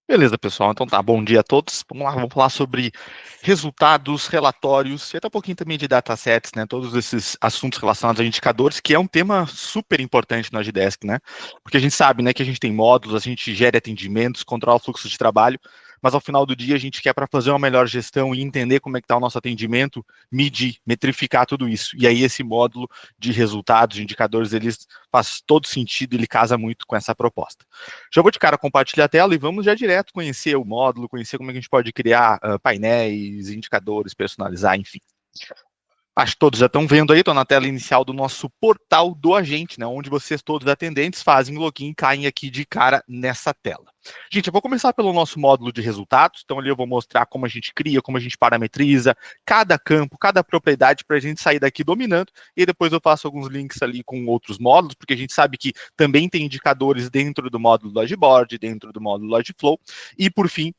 Beleza, pessoal. Então tá, bom dia a todos. Vamos lá, vamos falar sobre resultados, relatórios e até um pouquinho também de datasets, né? Todos esses assuntos relacionados a indicadores, que é um tema super importante no Agdesk, né? Porque a gente sabe, né, que a gente tem módulos, a gente gera atendimentos, controla o fluxo de trabalho, mas ao final do dia a gente quer para fazer uma melhor gestão e entender como é que está o nosso atendimento, medir, metrificar tudo isso. E aí esse módulo de resultados, de indicadores, ele faz todo sentido, ele casa muito com essa proposta. Já vou de cara compartilhar a tela e vamos já direto conhecer o módulo, conhecer como é que a gente pode criar painéis, indicadores, personalizar, enfim. Acho que todos já estão vendo aí, estou na tela inicial do nosso portal do agente, né, onde vocês todos atendentes fazem o login e caem aqui de cara nessa tela. Gente, eu vou começar pelo nosso módulo de resultados, então ali eu vou mostrar como a gente cria, como a gente parametriza cada campo, cada propriedade para a gente sair daqui dominando, e depois eu faço alguns links ali com outros módulos, porque a gente sabe que também tem indicadores dentro do módulo Logboard, dentro do módulo Logflow, e por fim,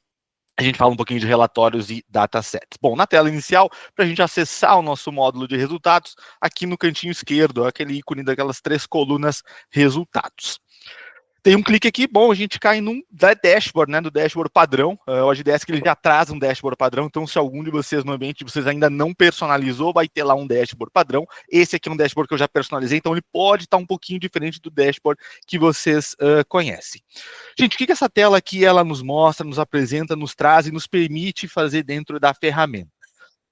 a gente fala um pouquinho de relatórios e datasets. Bom, na tela inicial, para a gente acessar o nosso módulo de resultados, aqui no cantinho esquerdo, aquele ícone daquelas 3 colunas resultados. Tem um clique aqui, bom, a gente cai num dashboard, né, do dashboard padrão. O Agdesk ele já traz um dashboard padrão, então se algum de vocês no ambiente de vocês ainda não personalizou, vai ter lá um dashboard padrão. Esse aqui é um dashboard que eu já personalizei, então ele pode estar um pouquinho diferente do dashboard que vocês conhecem. Gente, o que essa tela aqui ela nos mostra, nos apresenta, nos traz e nos permite fazer dentro da ferramenta?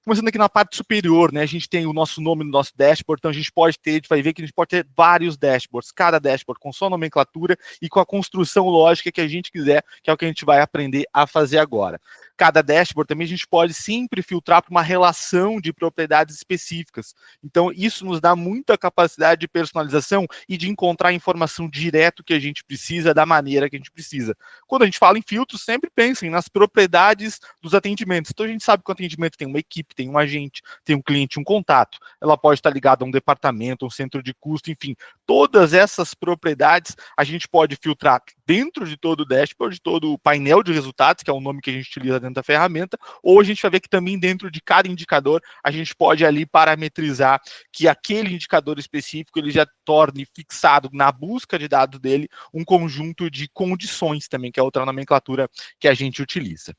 Começando aqui na parte superior, né, a gente tem o nosso nome no nosso dashboard, então a gente pode ter, a gente vai ver que a gente pode ter vários dashboards, cada dashboard com sua nomenclatura e com a construção lógica que a gente quiser, que é o que a gente vai aprender a fazer agora. Cada dashboard também a gente pode sempre filtrar para uma relação de propriedades específicas. Então, isso nos dá muita capacidade de personalização e de encontrar a informação direto que a gente precisa, da maneira que a gente precisa. Quando a gente fala em filtros, sempre pensem nas propriedades dos atendimentos. Então, a gente sabe que o atendimento tem uma equipe, tem um agente, tem um cliente, um contato. Ela pode estar ligada a um departamento, um centro de custo, enfim. Todas essas propriedades a gente pode filtrar dentro de todo o dashboard, de todo o painel de resultados, que é o nome que a gente utiliza dentro da ferramenta, ou a gente vai ver que também dentro de cada indicador a gente pode ali parametrizar que aquele indicador específico ele já torne fixado na busca de dados dele um conjunto de condições também, que é outra nomenclatura que a gente utiliza.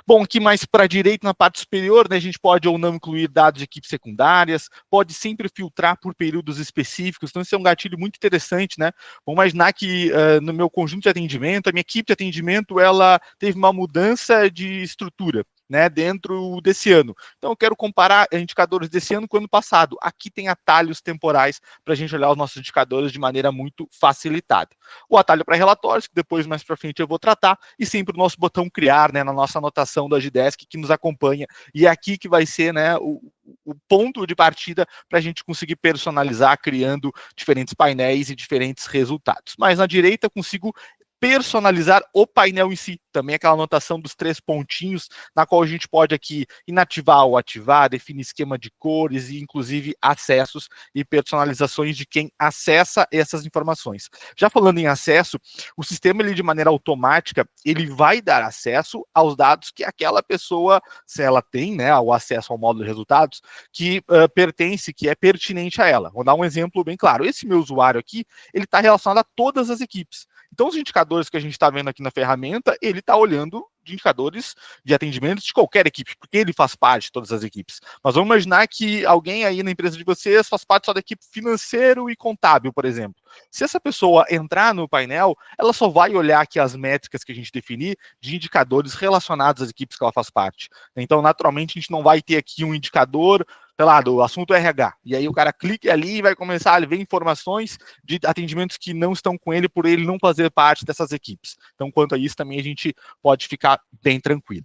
Bom, aqui mais para a direita, na parte superior, né, a gente pode ou não incluir dados de equipes secundárias, pode sempre filtrar por períodos específicos, então esse é um gatilho muito interessante, né? Vamos imaginar que no meu conjunto de atendimento, a minha equipe de atendimento, ela teve uma mudança de estrutura, né, dentro desse ano. Então, eu quero comparar indicadores desse ano com o ano passado. Aqui tem atalhos temporais para a gente olhar os nossos indicadores de maneira muito facilitada. O atalho para relatórios, que depois, mais para frente, eu vou tratar, e sempre o nosso botão criar, né, na nossa anotação do Agdesk, que nos acompanha, e é aqui que vai ser, né, o ponto de partida para a gente conseguir personalizar, criando diferentes painéis e diferentes resultados. Mas na direita, eu consigo personalizar o painel em si, também aquela anotação dos 3 pontinhos, na qual a gente pode aqui inativar ou ativar, definir esquema de cores e inclusive acessos e personalizações de quem acessa essas informações. Já falando em acesso, o sistema ele de maneira automática, ele vai dar acesso aos dados que aquela pessoa, se ela tem, né, o acesso ao módulo de resultados, que pertence, que é pertinente a ela. Vou dar um exemplo bem claro. Esse meu usuário aqui, ele está relacionado a todas as equipes. Então, os indicadores que a gente está vendo aqui na ferramenta, ele está olhando de indicadores de atendimento de qualquer equipe, porque ele faz parte de todas as equipes. Mas vamos imaginar que alguém aí na empresa de vocês faz parte só da equipe financeiro e contábil, por exemplo. Se essa pessoa entrar no painel, ela só vai olhar aqui as métricas que a gente definir de indicadores relacionados às equipes que ela faz parte. Então, naturalmente, a gente não vai ter aqui um indicador, sei lá, do assunto RH. E aí o cara clica ali e vai começar a ver informações de atendimentos que não estão com ele por ele não fazer parte dessas equipes. Então, quanto a isso, também a gente pode ficar bem tranquilo.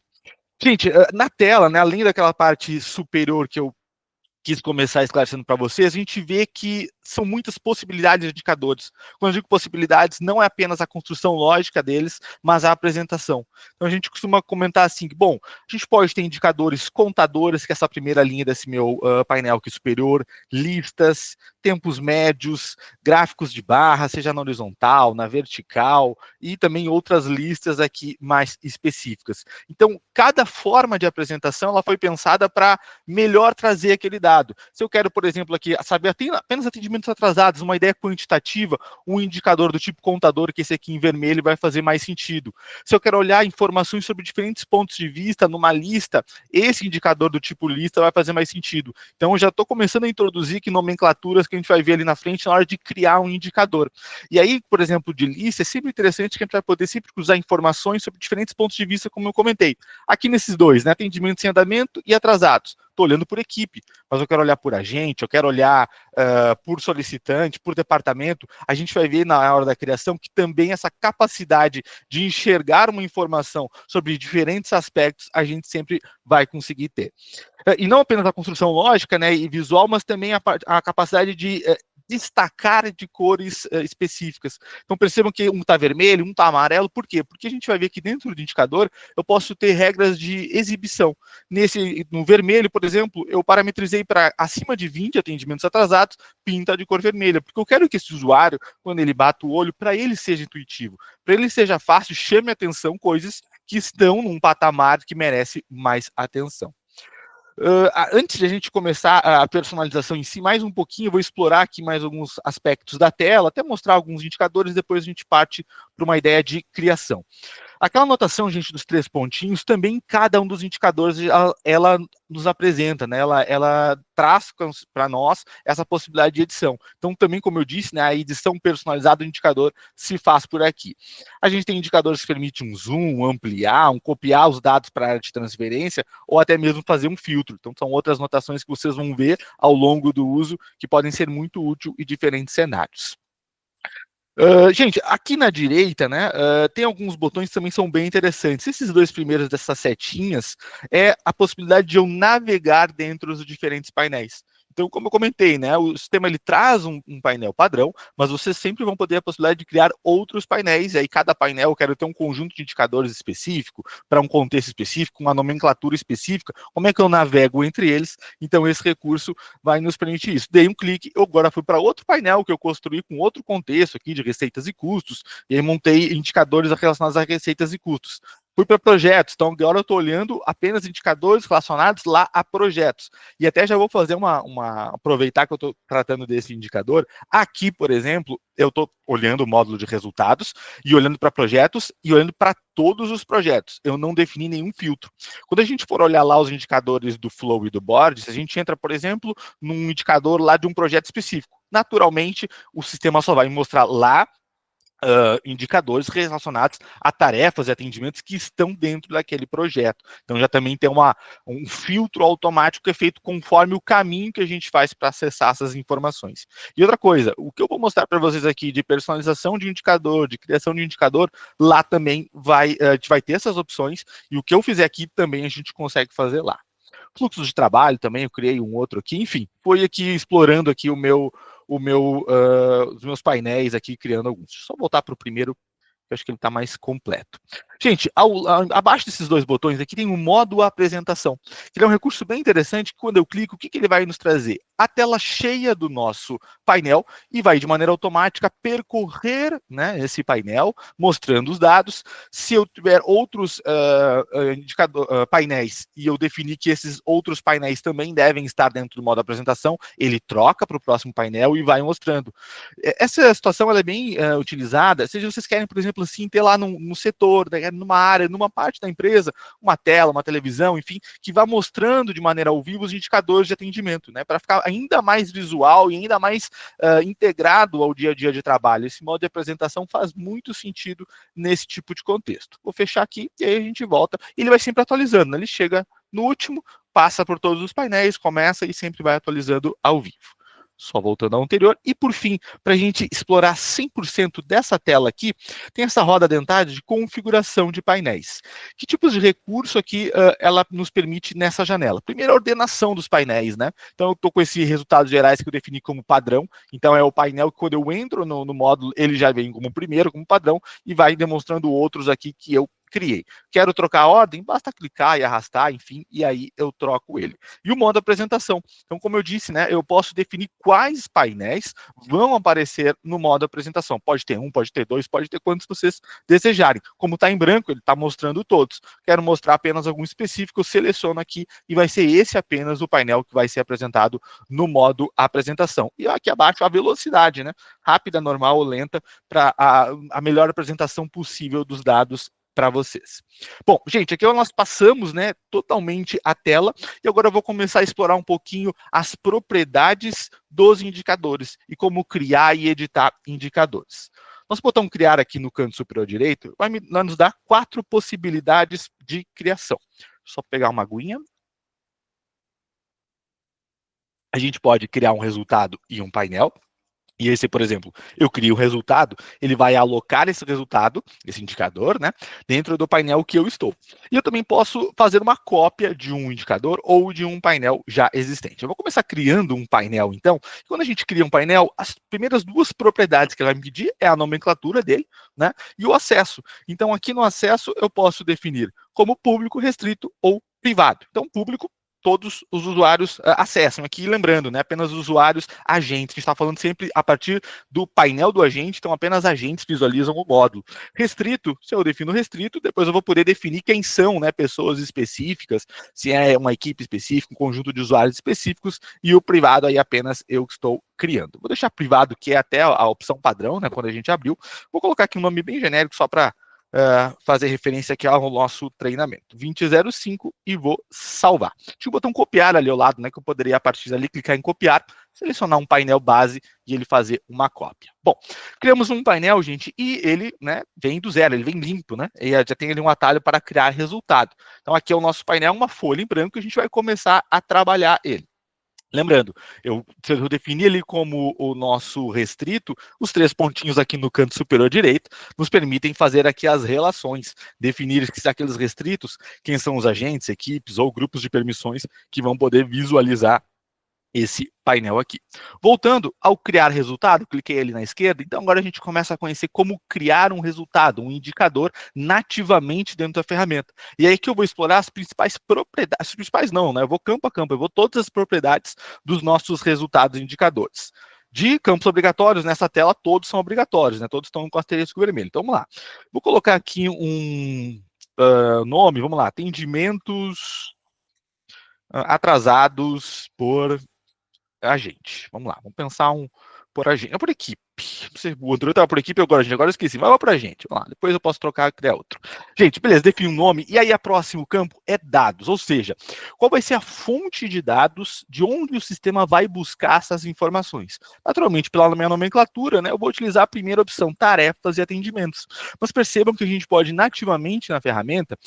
Gente, na tela, né, além daquela parte superior que eu quis começar esclarecendo para vocês, a gente vê que são muitas possibilidades de indicadores. Quando eu digo possibilidades, não é apenas a construção lógica deles, mas a apresentação. Então, a gente costuma comentar assim, que, bom, a gente pode ter indicadores contadores, que é essa primeira linha desse meu painel aqui superior, listas, tempos médios, gráficos de barra, seja na horizontal, na vertical, e também outras listas aqui mais específicas. Então, cada forma de apresentação ela foi pensada para melhor trazer aquele dado. Se eu quero, por exemplo, aqui saber apenas atendimento atendimentos atrasados, uma ideia quantitativa, um indicador do tipo contador, que esse aqui em vermelho vai fazer mais sentido. Se eu quero olhar informações sobre diferentes pontos de vista numa lista, esse indicador do tipo lista vai fazer mais sentido. Então, eu já estou começando a introduzir aqui nomenclaturas que a gente vai ver ali na frente na hora de criar um indicador. E aí, por exemplo, de lista, é sempre interessante que a gente vai poder sempre usar informações sobre diferentes pontos de vista, como eu comentei. Aqui nesses dois, né, atendimentos em andamento e atrasados. Estou olhando por equipe, mas eu quero olhar por agente, eu quero olhar por solicitante, por departamento. A gente vai ver na hora da criação que também essa capacidade de enxergar uma informação sobre diferentes aspectos a gente sempre vai conseguir ter. E não apenas a construção lógica, né, e visual, mas também a capacidade de destacar de cores específicas. Então percebam que um está vermelho, um está amarelo, por quê? Porque a gente vai ver que dentro do indicador eu posso ter regras de exibição. No vermelho, por exemplo, eu parametrizei para acima de 20 atendimentos atrasados, pinta de cor vermelha, porque eu quero que esse usuário, quando ele bata o olho, para ele seja intuitivo, para ele seja fácil, chame a atenção coisas que estão num patamar que merece mais atenção. Antes de a gente começar a personalização em si, mais um pouquinho, eu vou explorar aqui mais alguns aspectos da tela, até mostrar alguns indicadores, depois a gente parte para uma ideia de criação. Aquela anotação, gente, dos 3 pontinhos, também cada um dos indicadores ela nos apresenta, né? Ela traz para nós essa possibilidade de edição. Então, também, como eu disse, né, a edição personalizada do indicador se faz por aqui. A gente tem indicadores que permitem um zoom, ampliar, copiar os dados para a área de transferência, ou até mesmo fazer um filtro. Então, são outras notações que vocês vão ver ao longo do uso, que podem ser muito úteis em diferentes cenários. Gente, aqui na direita, né, tem alguns botões que também são bem interessantes. Esses dois primeiros dessas setinhas é a possibilidade de eu navegar dentro dos diferentes painéis. Então, como eu comentei, né, o sistema ele traz um painel padrão, mas vocês sempre vão poder a possibilidade de criar outros painéis, e aí cada painel eu quero ter um conjunto de indicadores específico, para um contexto específico, uma nomenclatura específica, como é que eu navego entre eles? Então, esse recurso vai nos permitir isso. Dei um clique, eu agora fui para outro painel que eu construí com outro contexto aqui de receitas e custos, e aí montei indicadores relacionados a receitas e custos. Fui para projetos, então agora eu estou olhando apenas indicadores relacionados lá a projetos. E até já vou fazer aproveitar que eu estou tratando desse indicador. Aqui, por exemplo, eu estou olhando o módulo de resultados e olhando para projetos e olhando para todos os projetos. Eu não defini nenhum filtro. Quando a gente for olhar lá os indicadores do Flow e do Board, se a gente entra, por exemplo, num indicador lá de um projeto específico, naturalmente o sistema só vai me mostrar lá indicadores relacionados a tarefas e atendimentos que estão dentro daquele projeto. Então, já também tem um filtro automático que é feito conforme o caminho que a gente faz para acessar essas informações. E outra coisa, o que eu vou mostrar para vocês aqui de personalização de indicador, de criação de indicador, lá também a gente vai ter essas opções, e o que eu fizer aqui também a gente consegue fazer lá. Fluxo de trabalho também, eu criei um outro aqui, enfim, foi aqui explorando aqui os meus painéis aqui, criando alguns. Deixa eu só voltar para o primeiro, que eu acho que ele está mais completo. Gente, abaixo desses dois botões aqui tem o modo apresentação. Ele é um recurso bem interessante que quando eu clico, o que ele vai nos trazer? A tela cheia do nosso painel e vai de maneira automática percorrer, né, esse painel, mostrando os dados. Se eu tiver outros painéis e eu definir que esses outros painéis também devem estar dentro do modo apresentação, ele troca para o próximo painel e vai mostrando. Essa situação ela é bem utilizada, seja vocês querem, por exemplo, assim, ter lá no setor, né, numa área, numa parte da empresa, uma tela, uma televisão, enfim, que vá mostrando de maneira ao vivo os indicadores de atendimento, né, para ficar ainda mais visual e ainda mais integrado ao dia a dia de trabalho. Esse modo de apresentação faz muito sentido nesse tipo de contexto. Vou fechar aqui e aí a gente volta. E ele vai sempre atualizando, né? Ele chega no último, passa por todos os painéis, começa e sempre vai atualizando ao vivo. Só voltando ao anterior. E, por fim, para a gente explorar 100% dessa tela aqui, tem essa roda dentada de configuração de painéis. Que tipos de recurso aqui ela nos permite nessa janela? Primeiro, a ordenação dos painéis, né? Então, eu estou com esses resultados gerais que eu defini como padrão. Então, é o painel que, quando eu entro no módulo, ele já vem como primeiro, como padrão, e vai demonstrando outros aqui que eu criei. Quero trocar a ordem? Basta clicar e arrastar, enfim, e aí eu troco ele. E o modo apresentação. Então, como eu disse, né, eu posso definir quais painéis vão aparecer no modo apresentação. Pode ter um, pode ter dois, pode ter quantos vocês desejarem. Como está em branco, ele está mostrando todos. Quero mostrar apenas algum específico, eu seleciono aqui e vai ser esse apenas o painel que vai ser apresentado no modo apresentação. E aqui abaixo a velocidade, né? Rápida, normal ou lenta, para a melhor apresentação possível dos dados para vocês. Bom, gente, aqui nós passamos, né, totalmente a tela e agora eu vou começar a explorar um pouquinho as propriedades dos indicadores e como criar e editar indicadores. Nosso botão criar aqui no canto superior direito vai nos dar 4 possibilidades de criação. Só pegar uma aguinha. A gente pode criar um resultado e um painel. E esse, por exemplo, eu crio o resultado, ele vai alocar esse resultado, esse indicador, né, dentro do painel que eu estou. E eu também posso fazer uma cópia de um indicador ou de um painel já existente. Eu vou começar criando um painel, então. Quando a gente cria um painel, as primeiras 2 propriedades que ele vai me pedir é a nomenclatura dele, né, e o acesso. Então, aqui no acesso, eu posso definir como público, restrito ou privado. Então, público, todos os usuários acessam. Aqui, lembrando, né, apenas usuários agentes. A gente está falando sempre a partir do painel do agente, então apenas agentes visualizam o módulo. Restrito, se eu defino restrito, depois eu vou poder definir quem são, né, pessoas específicas, se é uma equipe específica, um conjunto de usuários específicos, e o privado aí apenas eu que estou criando. Vou deixar privado, que é até a opção padrão, né, quando a gente abriu. Vou colocar aqui um nome bem genérico, só para fazer referência aqui ao nosso treinamento. 2005 e vou salvar. Tinha o botão copiar ali ao lado, né, que eu poderia a partir dali clicar em copiar, selecionar um painel base e ele fazer uma cópia. Bom, criamos um painel, gente, e ele, né, vem do zero, ele vem limpo, né, e já tem ali um atalho para criar resultado. Então aqui é o nosso painel, uma folha em branco, a gente vai começar a trabalhar ele. Lembrando, se eu definir ele como o nosso restrito, os 3 pontinhos aqui no canto superior direito nos permitem fazer aqui as relações, definir que aqueles restritos, quem são os agentes, equipes ou grupos de permissões que vão poder visualizar esse painel aqui. Voltando ao criar resultado, cliquei ali na esquerda, então agora a gente começa a conhecer como criar um resultado, um indicador nativamente dentro da ferramenta. E aí que eu vou explorar as principais propriedades, as principais não, né? Eu vou campo a campo, eu vou todas as propriedades dos nossos resultados e indicadores. De campos obrigatórios, nessa tela todos são obrigatórios, né? Todos estão com asterisco vermelho. Então vamos lá. Vou colocar aqui um nome, vamos lá, atendimentos atrasados por agente. Vamos lá, vamos pensar por agente. É por equipe. O anterior estava por equipe, agora eu esqueci. Mas vai para agente. Vamos lá, depois eu posso trocar e criar outro. Gente, beleza, defini um nome. E aí, o próximo campo é dados. Ou seja, qual vai ser a fonte de dados de onde o sistema vai buscar essas informações? Naturalmente, pela minha nomenclatura, né, eu vou utilizar a primeira opção, tarefas e atendimentos. Mas percebam que a gente pode, nativamente na ferramenta,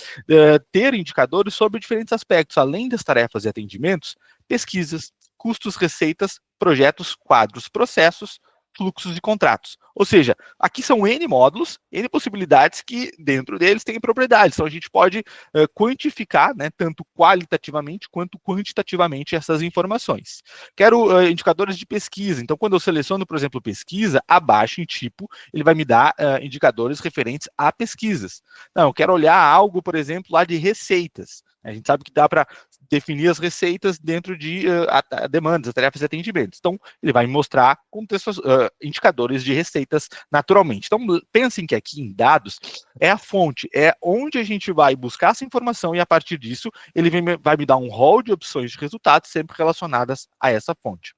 ter indicadores sobre diferentes aspectos. Além das tarefas e atendimentos, pesquisas, custos, receitas, projetos, quadros, processos, fluxos e contratos. Ou seja, aqui são N módulos, N possibilidades que dentro deles têm propriedades. Então a gente pode quantificar, né, tanto qualitativamente quanto quantitativamente essas informações. Quero indicadores de pesquisa. Então quando eu seleciono, por exemplo, pesquisa, abaixo em tipo, ele vai me dar indicadores referentes a pesquisas. Não, eu quero olhar algo, por exemplo, lá de receitas. A gente sabe que dá para definir as receitas dentro de demandas, tarefas e atendimentos. Então, ele vai me mostrar indicadores de receitas naturalmente. Então, pensem que aqui em dados é a fonte, é onde a gente vai buscar essa informação e, a partir disso, ele vai me dar um rol de opções de resultados sempre relacionadas a essa fonte.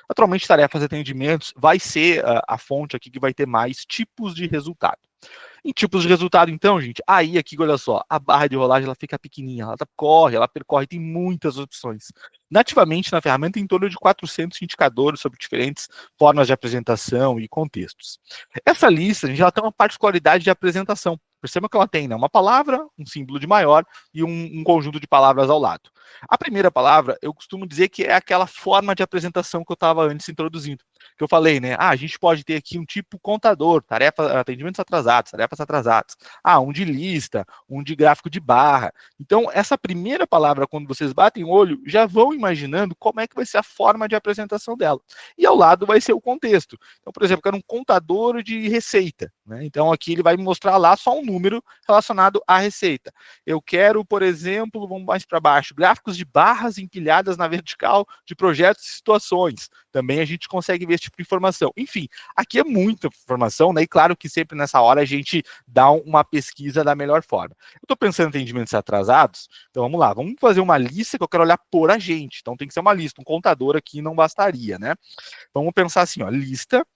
Naturalmente, tarefas e atendimentos vai ser a fonte aqui que vai ter mais tipos de resultado. Em tipos de resultado, então, gente, aí aqui, olha só, a barra de rolagem ela fica pequenininha, ela percorre, tem muitas opções. Nativamente, na ferramenta, tem em torno de 400 indicadores sobre diferentes formas de apresentação e contextos. Essa lista, gente, ela tem uma particularidade de apresentação. Perceba que ela tem, né, uma palavra, um símbolo de maior e um conjunto de palavras ao lado. A primeira palavra, eu costumo dizer que é aquela forma de apresentação que eu estava antes introduzindo. Que eu falei, né? A gente pode ter aqui um tipo contador, atendimentos atrasados, tarefas atrasadas. Um de lista, um de gráfico de barra. Então, essa primeira palavra, quando vocês batem o olho, já vão imaginando como é que vai ser a forma de apresentação dela. E ao lado vai ser o contexto. Então, por exemplo, eu quero um contador de receita, né? Então, aqui ele vai me mostrar lá só um número relacionado à receita. Eu quero, por exemplo, vamos mais para baixo, gráficos de barras empilhadas na vertical de projetos e situações. Também a gente consegue ver esse tipo de informação. Enfim, aqui é muita informação, né? E claro que sempre nessa hora a gente dá uma pesquisa da melhor forma. Eu estou pensando em atendimentos atrasados, então vamos lá, vamos fazer uma lista que eu quero olhar por agente. Então tem que ser uma lista, um contador aqui não bastaria, né? Vamos pensar assim, ó, lista.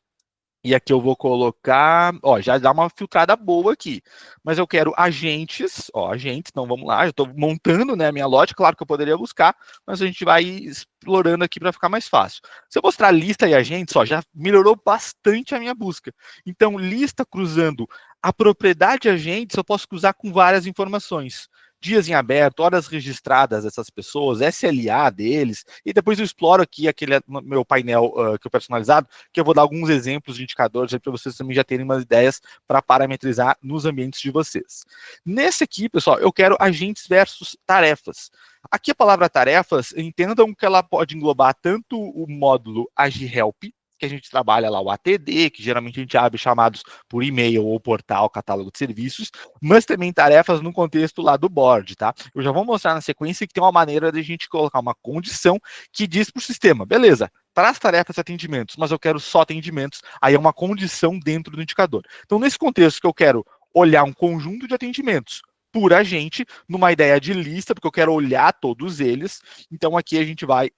E aqui eu vou colocar, ó, já dá uma filtrada boa aqui. Mas eu quero agentes, ó, agentes, então vamos lá, eu estou montando, né, a minha lógica, claro que eu poderia buscar, mas a gente vai explorando aqui para ficar mais fácil. Se eu mostrar lista e agentes, ó, já melhorou bastante a minha busca. Então, lista cruzando a propriedade agentes, eu posso cruzar com várias informações. Dias em aberto, horas registradas dessas pessoas, SLA deles, e depois eu exploro aqui aquele meu painel que eu personalizado, que eu vou dar alguns exemplos de indicadores para vocês também já terem umas ideias para parametrizar nos ambientes de vocês. Nesse aqui, pessoal, eu quero agentes versus tarefas. Aqui a palavra tarefas, entendam que ela pode englobar tanto o módulo AgiHelp, que a gente trabalha lá o ATD, que geralmente a gente abre chamados por e-mail ou portal, catálogo de serviços, mas também tarefas no contexto lá do board, tá? Eu já vou mostrar na sequência que tem uma maneira de a gente colocar uma condição que diz para o sistema, beleza, para as tarefas e atendimentos, mas eu quero só atendimentos, aí é uma condição dentro do indicador. Então, nesse contexto que eu quero olhar um conjunto de atendimentos por agente, numa ideia de lista, porque eu quero olhar todos eles, então aqui a gente vai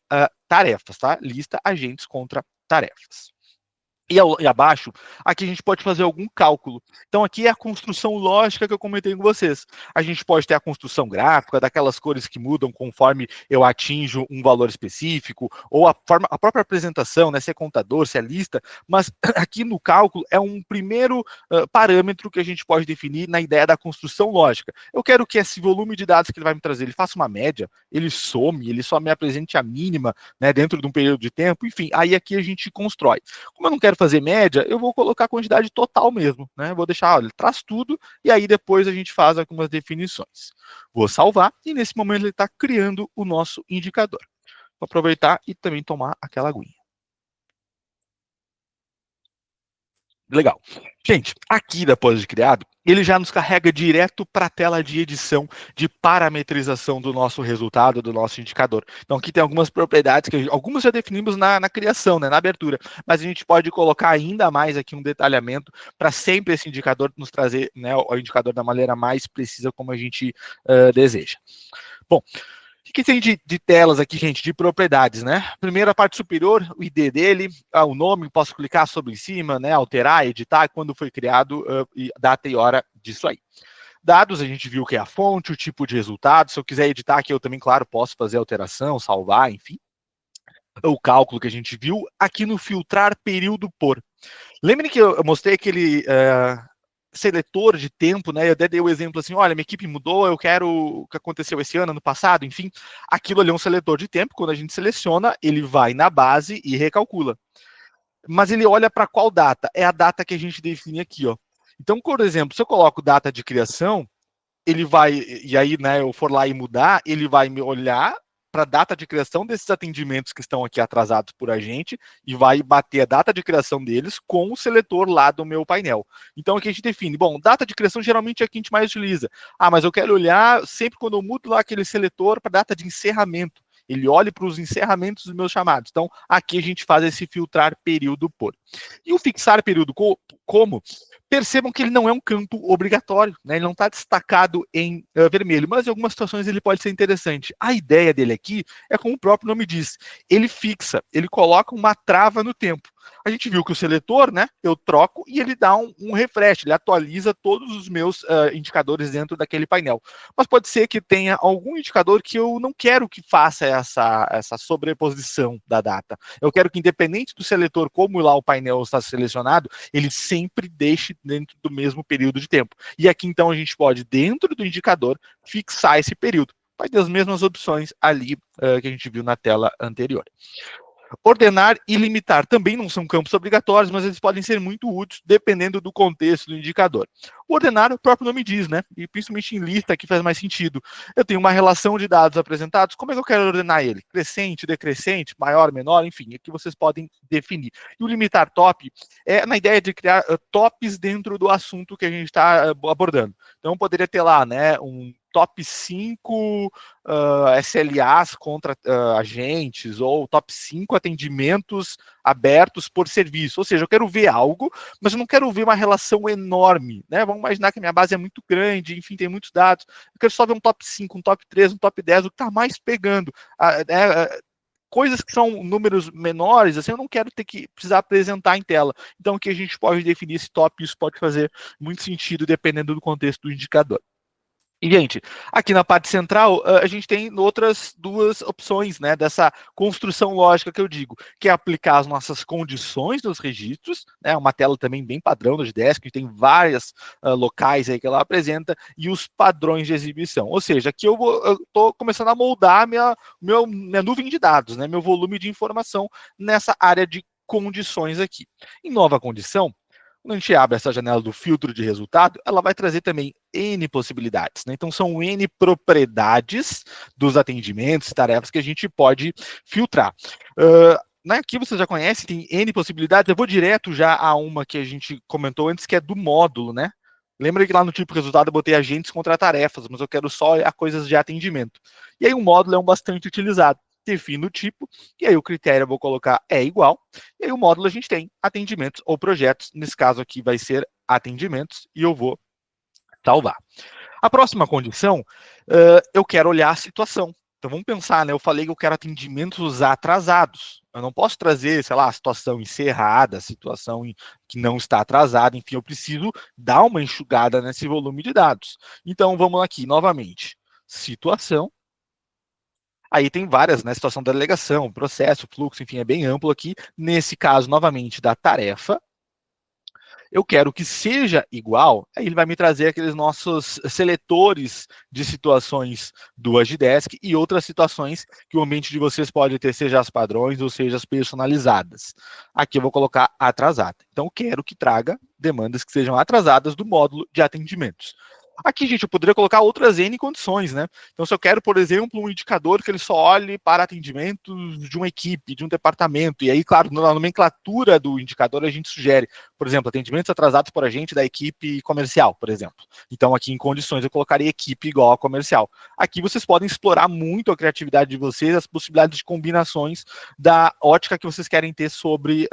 tarefas, tá? Lista agentes contra tarefas. E abaixo, aqui a gente pode fazer algum cálculo. Então, aqui é a construção lógica que eu comentei com vocês. A gente pode ter a construção gráfica, daquelas cores que mudam conforme eu atinjo um valor específico, ou a própria apresentação, né, se é contador, se é lista, mas aqui no cálculo é um primeiro parâmetro que a gente pode definir na ideia da construção lógica. Eu quero que esse volume de dados que ele vai me trazer, ele faça uma média, ele some, ele só me apresente a mínima, né, dentro de um período de tempo, enfim, aí aqui a gente constrói. Como eu não quero fazer média, eu vou colocar a quantidade total mesmo, né? Vou deixar, olha, traz tudo e aí depois a gente faz algumas definições. Vou salvar e nesse momento ele está criando o nosso indicador. Vou aproveitar e também tomar aquela aguinha. Legal. Gente, aqui depois de criado, ele já nos carrega direto para a tela de edição, de parametrização do nosso resultado, do nosso indicador. Então aqui tem algumas propriedades, que algumas já definimos na criação, né, na abertura, mas a gente pode colocar ainda mais aqui um detalhamento para sempre esse indicador nos trazer, né, o indicador da maneira mais precisa como a gente deseja. Bom, o que tem de telas aqui, gente, de propriedades, né? Primeiro, a parte superior, o ID dele, o nome, posso clicar sobre em cima, né? Alterar, editar, quando foi criado, e data e hora disso aí. Dados, a gente viu que é a fonte, o tipo de resultado. Se eu quiser editar aqui, eu também, claro, posso fazer alteração, salvar, enfim. O cálculo que a gente viu. Aqui no filtrar período por. Lembrem que eu mostrei aquele seletor de tempo, né? Eu até dei o exemplo assim, olha, minha equipe mudou, eu quero o que aconteceu esse ano, ano passado, enfim. Aquilo ali é um seletor de tempo, quando a gente seleciona, ele vai na base e recalcula. Mas ele olha para qual data? É a data que a gente define aqui, ó. Então, por exemplo, se eu coloco data de criação, ele vai, e aí, né, eu for lá e mudar, ele vai me olhar para a data de criação desses atendimentos que estão aqui atrasados por a gente e vai bater a data de criação deles com o seletor lá do meu painel. Então aqui a gente define, bom, data de criação geralmente é a que a gente mais utiliza. Ah, mas eu quero olhar sempre quando eu mudo lá aquele seletor para data de encerramento. Ele olha para os encerramentos dos meus chamados. Então, aqui a gente faz esse filtrar período por. E o fixar período como? Percebam que ele não é um campo obrigatório, né? Ele não está destacado em vermelho, mas em algumas situações ele pode ser interessante. A ideia dele aqui é como o próprio nome diz, ele fixa, ele coloca uma trava no tempo. A gente viu que o seletor, né, eu troco e ele dá um refresh, ele atualiza todos os meus indicadores dentro daquele painel. Mas pode ser que tenha algum indicador que eu não quero que faça essa sobreposição da data. Eu quero que, independente do seletor, como lá o painel está selecionado, ele sempre deixe dentro do mesmo período de tempo. E aqui, então, a gente pode, dentro do indicador, fixar esse período. Vai ter as mesmas opções ali que a gente viu na tela anterior. Ordenar e limitar também não são campos obrigatórios, mas eles podem ser muito úteis dependendo do contexto do indicador. O ordenar, o próprio nome diz, né? E principalmente em lista que faz mais sentido. Eu tenho uma relação de dados apresentados, como é que eu quero ordenar ele? Crescente, decrescente, maior, menor, enfim, aqui vocês podem definir. E o limitar top é na ideia de criar tops dentro do assunto que a gente está abordando. Então, poderia ter lá, né, um top 5 SLAs contra agentes, ou top 5 atendimentos abertos por serviço. Ou seja, eu quero ver algo, mas eu não quero ver uma relação enorme, né? Vamos imaginar que a minha base é muito grande, enfim, tem muitos dados. Eu quero só ver um top 5, um top 3, um top 10, o que está mais pegando. Coisas que são números menores, assim, eu não quero ter que precisar apresentar em tela. Então, aqui a gente pode definir esse top, isso pode fazer muito sentido dependendo do contexto do indicador. E, gente, aqui na parte central, a gente tem outras duas opções, né, dessa construção lógica que eu digo, que é aplicar as nossas condições nos registros, né, uma tela também bem padrão do GDS, que tem várias locais aí que ela apresenta, e os padrões de exibição. Ou seja, aqui eu estou começando a moldar minha nuvem de dados, né, meu volume de informação nessa área de condições aqui. Em nova condição, quando a gente abre essa janela do filtro de resultado, ela vai trazer também N possibilidades, né? Então, são N propriedades dos atendimentos, tarefas que a gente pode filtrar. Aqui você já conhece, tem N possibilidades. Eu vou direto já a uma que a gente comentou antes, que é do módulo, né? Lembra que lá no tipo resultado eu botei agentes contra tarefas, mas eu quero só olhar coisas de atendimento. E aí o módulo é um bastante utilizado. Defino o tipo, e aí o critério eu vou colocar é igual, e aí o módulo a gente tem atendimentos ou projetos, nesse caso aqui vai ser atendimentos, e eu vou salvar. A próxima condição, eu quero olhar a situação. Então vamos pensar, né? Eu falei que eu quero atendimentos atrasados. Eu não posso trazer, sei lá, a situação encerrada, a situação que não está atrasada, enfim, eu preciso dar uma enxugada nesse volume de dados. Então vamos aqui novamente. Situação. Aí tem várias, né? Situação da delegação, processo, fluxo, enfim, é bem amplo aqui. Nesse caso, novamente, da tarefa, eu quero que seja igual, aí ele vai me trazer aqueles nossos seletores de situações do Agidesk e outras situações que o ambiente de vocês pode ter, seja as padrões ou seja as personalizadas. Aqui eu vou colocar atrasada. Então, eu quero que traga demandas que sejam atrasadas do módulo de atendimentos. Aqui, gente, eu poderia colocar outras N condições, né? Então, se eu quero, por exemplo, um indicador que ele só olhe para atendimentos de uma equipe, de um departamento, e aí, claro, na nomenclatura do indicador a gente sugere, por exemplo, atendimentos atrasados por agente da equipe comercial, por exemplo. Então, aqui em condições eu colocaria equipe igual a comercial. Aqui vocês podem explorar muito a criatividade de vocês, as possibilidades de combinações da ótica que vocês querem ter sobre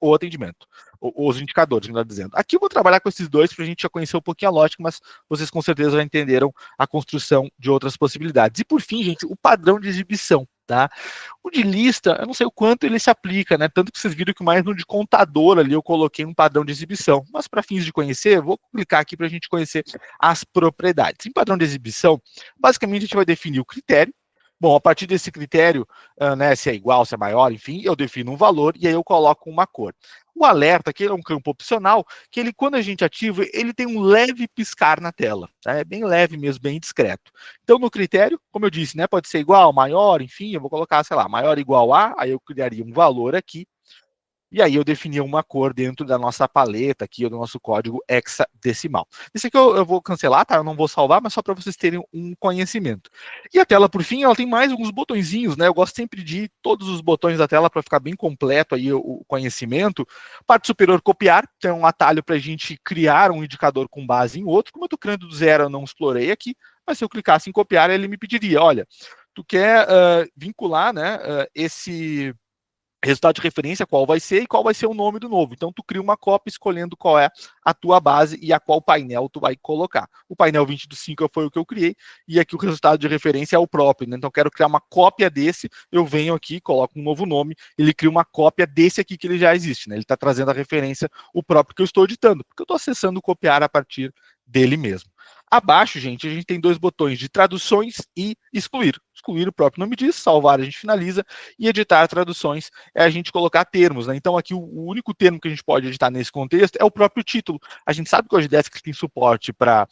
o atendimento, os indicadores, melhor dizendo. Aqui eu vou trabalhar com esses dois para a gente já conhecer um pouquinho a lógica, mas vocês com certeza já entenderam a construção de outras possibilidades. E por fim, gente, o padrão de exibição. Tá? O de lista, eu não sei o quanto ele se aplica, né? Tanto que vocês viram que mais no de contador ali eu coloquei um padrão de exibição. Mas para fins de conhecer, eu vou clicar aqui para a gente conhecer as propriedades. Em padrão de exibição, basicamente a gente vai definir o critério. Bom, a partir desse critério, né, se é igual, se é maior, enfim, eu defino um valor e aí eu coloco uma cor. O alerta, que é um campo opcional, que ele, quando a gente ativa, ele tem um leve piscar na tela. Tá? É bem leve mesmo, bem discreto. Então, no critério, como eu disse, né, pode ser igual, maior, enfim, eu vou colocar, sei lá, maior ou igual a, aí eu criaria um valor aqui, e aí eu definia uma cor dentro da nossa paleta aqui, ou do nosso código hexadecimal. Isso aqui eu vou cancelar, tá? Eu não vou salvar, mas só para vocês terem um conhecimento. E a tela, por fim, ela tem mais alguns botõezinhos, né? Eu gosto sempre de ir todos os botões da tela para ficar bem completo aí o conhecimento. Parte superior, copiar, tem um atalho para a gente criar um indicador com base em outro. Como eu estou criando do zero, eu não explorei aqui, mas se eu clicasse em copiar, ele me pediria, olha, tu quer vincular, né, esse resultado de referência, qual vai ser e qual vai ser o nome do novo. Então, tu cria uma cópia escolhendo qual é a tua base e a qual painel tu vai colocar. O painel 20 do 5 foi o que eu criei, e aqui o resultado de referência é o próprio, né? Então, eu quero criar uma cópia desse, eu venho aqui, coloco um novo nome, ele cria uma cópia desse aqui que ele já existe, né? Ele está trazendo a referência, o próprio que eu estou editando, porque eu estou acessando copiar a partir dele mesmo. Abaixo, gente, a gente tem dois botões de traduções e excluir. concluir, o próprio nome diz, salvar a gente finaliza, e editar traduções é a gente colocar termos, né? Então aqui o único termo que a gente pode editar nesse contexto é o próprio título. A gente sabe que o Agidesk tem suporte para